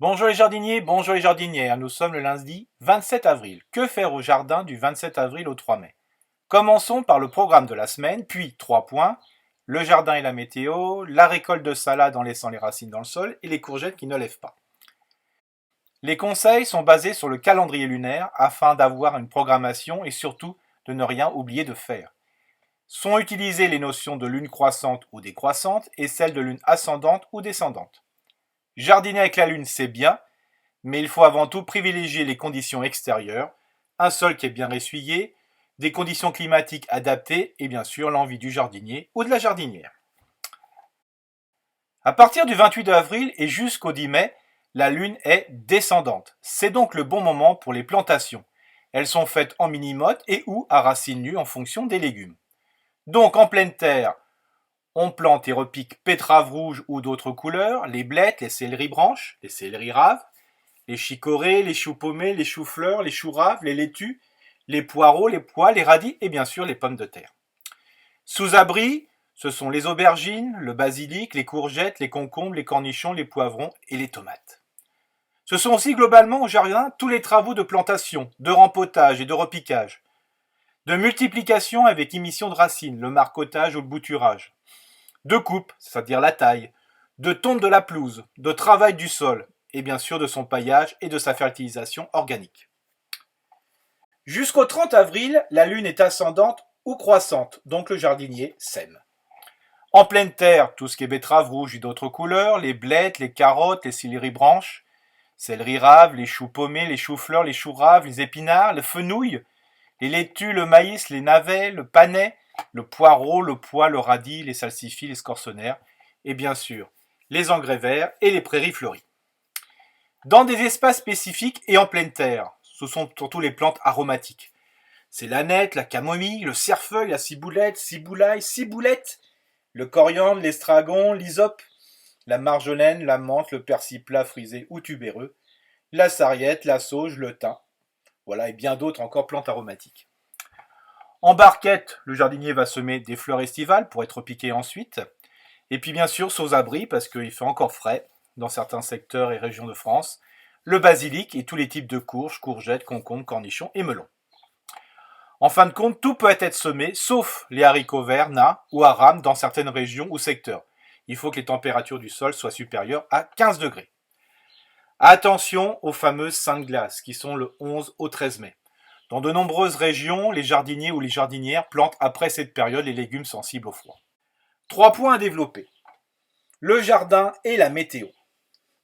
Bonjour les jardiniers, bonjour les jardinières, nous sommes le lundi 27 avril. Que faire au jardin du 27 avril au 3 mai? Commençons par le programme de la semaine, puis 3 points, le jardin et la météo, la récolte de salade en laissant les racines dans le sol et les courgettes qui ne lèvent pas. Les conseils sont basés sur le calendrier lunaire afin d'avoir une programmation et surtout de ne rien oublier de faire. Sont utilisées les notions de lune croissante ou décroissante et celles de lune ascendante ou descendante. Jardiner avec la lune, c'est bien, mais il faut avant tout privilégier les conditions extérieures, un sol qui est bien essuyé, des conditions climatiques adaptées et bien sûr l'envie du jardinier ou de la jardinière. À partir du 28 avril et jusqu'au 10 mai, la lune est descendante. C'est donc le bon moment pour les plantations. Elles sont faites en mini-motte et ou à racines nues en fonction des légumes. Donc en pleine terre, on plante et repique pétraves rouges ou d'autres couleurs, les blettes, les céleris branches, les céleris raves, les chicorées, les choux paumés, les choux-fleurs, les choux raves, les laitues, les poireaux, les pois, les radis et bien sûr les pommes de terre. Sous abri, ce sont les aubergines, le basilic, les courgettes, les concombres, les cornichons, les poivrons et les tomates. Ce sont aussi globalement au jardin tous les travaux de plantation, de rempotage et de repiquage, de multiplication avec émission de racines, le marcottage ou le bouturage, de coupe, c'est-à-dire la taille, de tonte de la pelouse, de travail du sol, et bien sûr de son paillage et de sa fertilisation organique. Jusqu'au 30 avril, la lune est ascendante ou croissante, donc le jardinier sème. En pleine terre, tout ce qui est betterave rouge et d'autres couleurs, les blettes, les carottes, les céleri branches, céleri rave, les choux paumés, les choux-fleurs, les choux raves, les épinards, le fenouil, les laitues, le maïs, les navets, le panais, le poireau, le pois, le radis, les salsifis, les scorsonères, et bien sûr les engrais verts et les prairies fleuries. Dans des espaces spécifiques et en pleine terre, ce sont surtout les plantes aromatiques. C'est l'aneth, la camomille, le cerfeuil, la ciboulette, ciboulaille, ciboulette, le coriandre, l'estragon, l'hysope, la marjolaine, la menthe, le persil plat frisé ou tubéreux, la sarriette, la sauge, le thym, voilà, et bien d'autres encore plantes aromatiques. En barquette, le jardinier va semer des fleurs estivales pour être piquées ensuite. Et puis bien sûr, sans abri, parce qu'il fait encore frais dans certains secteurs et régions de France, le basilic et tous les types de courges, courgettes, concombres, cornichons et melons. En fin de compte, tout peut être semé, sauf les haricots verts, nains ou à rames dans certaines régions ou secteurs. Il faut que les températures du sol soient supérieures à 15 degrés. Attention aux fameuses 5 glaces, qui sont le 11 au 13 mai. Dans de nombreuses régions, les jardiniers ou les jardinières plantent après cette période les légumes sensibles au froid. 3 points à développer. Le jardin et la météo.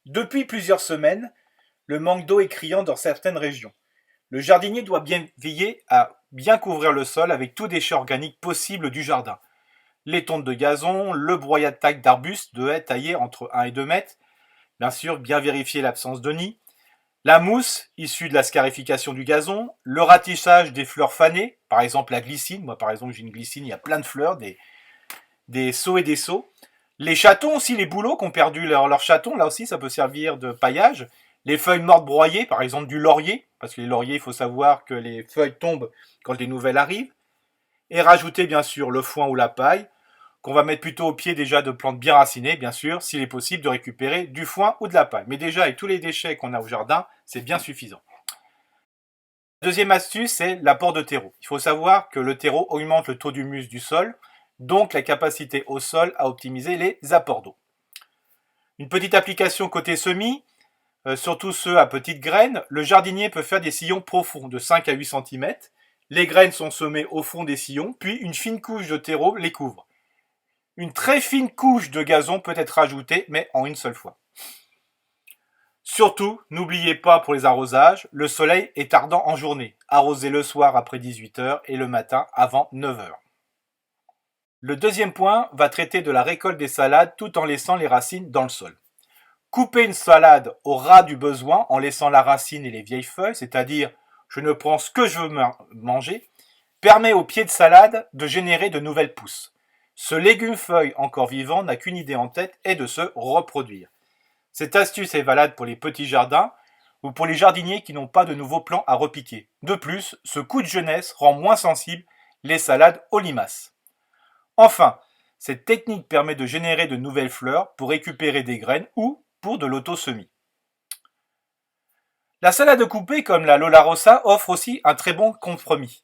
Depuis plusieurs semaines, le manque d'eau est criant dans certaines régions. Le jardinier doit bien veiller à bien couvrir le sol avec tout déchet organique possible du jardin. Les tontes de gazon, le broyat-tac d'arbustes, de haies taillées entre 1 et 2 mètres, bien sûr bien vérifier l'absence de nid, la mousse issue de la scarification du gazon, le ratissage des fleurs fanées, par exemple la glycine, moi par exemple j'ai une glycine, il y a plein de fleurs, des sauts et des sauts. Les chatons aussi, les bouleaux qui ont perdu leur chaton, là aussi ça peut servir de paillage. Les feuilles mortes broyées, par exemple du laurier, parce que les lauriers, il faut savoir que les feuilles tombent quand les nouvelles arrivent. Et rajouter bien sûr le foin ou la paille, qu'on va mettre plutôt au pied déjà de plantes bien racinées, bien sûr, s'il est possible de récupérer du foin ou de la paille. Mais déjà, avec tous les déchets qu'on a au jardin, c'est bien suffisant. Deuxième astuce, c'est l'apport de terreau. Il faut savoir que le terreau augmente le taux d'humus du sol, donc la capacité au sol à optimiser les apports d'eau. Une petite application côté semis, surtout ceux à petites graines, le jardinier peut faire des sillons profonds de 5 à 8 cm. Les graines sont semées au fond des sillons, puis une fine couche de terreau les couvre. Une très fine couche de gazon peut être ajoutée, mais en une seule fois. Surtout, n'oubliez pas pour les arrosages, le soleil est ardent en journée. Arrosez le soir après 18h et le matin avant 9h. Le deuxième point va traiter de la récolte des salades tout en laissant les racines dans le sol. Couper une salade au ras du besoin en laissant la racine et les vieilles feuilles, c'est-à-dire je ne prends ce que je veux manger, permet au pied de salade de générer de nouvelles pousses. Ce légume-feuille encore vivant n'a qu'une idée en tête et de se reproduire. Cette astuce est valable pour les petits jardins ou pour les jardiniers qui n'ont pas de nouveaux plants à repiquer. De plus, ce coup de jeunesse rend moins sensibles les salades aux limaces. Enfin, cette technique permet de générer de nouvelles fleurs pour récupérer des graines ou pour de l'auto-semis. La salade coupée, comme la Lola Rossa, offre aussi un très bon compromis.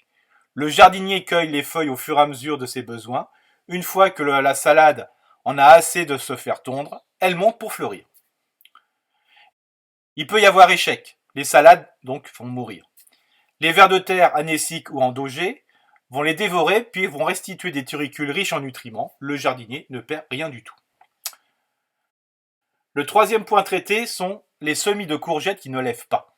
Le jardinier cueille les feuilles au fur et à mesure de ses besoins. Une fois que la salade en a assez de se faire tondre, elle monte pour fleurir. Il peut y avoir échec. Les salades, donc, vont mourir. Les vers de terre anéciques ou endogés vont les dévorer puis vont restituer des turicules riches en nutriments. Le jardinier ne perd rien du tout. Le troisième point traité sont les semis de courgettes qui ne lèvent pas.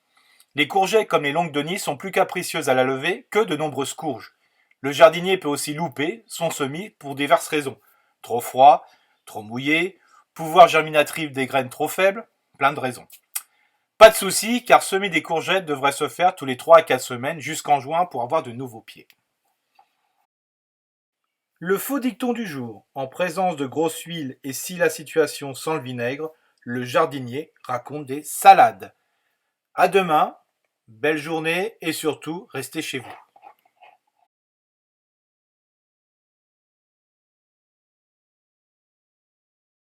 Les courgettes comme les longues de Nice sont plus capricieuses à la levée que de nombreuses courges. Le jardinier peut aussi louper son semis pour diverses raisons. Trop froid, trop mouillé, pouvoir germinatif des graines trop faibles, plein de raisons. Pas de souci, car semer des courgettes devrait se faire tous les 3 à 4 semaines jusqu'en juin pour avoir de nouveaux pieds. Le faux dicton du jour. En présence de grosse huile et si la situation sent le vinaigre, le jardinier raconte des salades. À demain, belle journée et surtout, restez chez vous.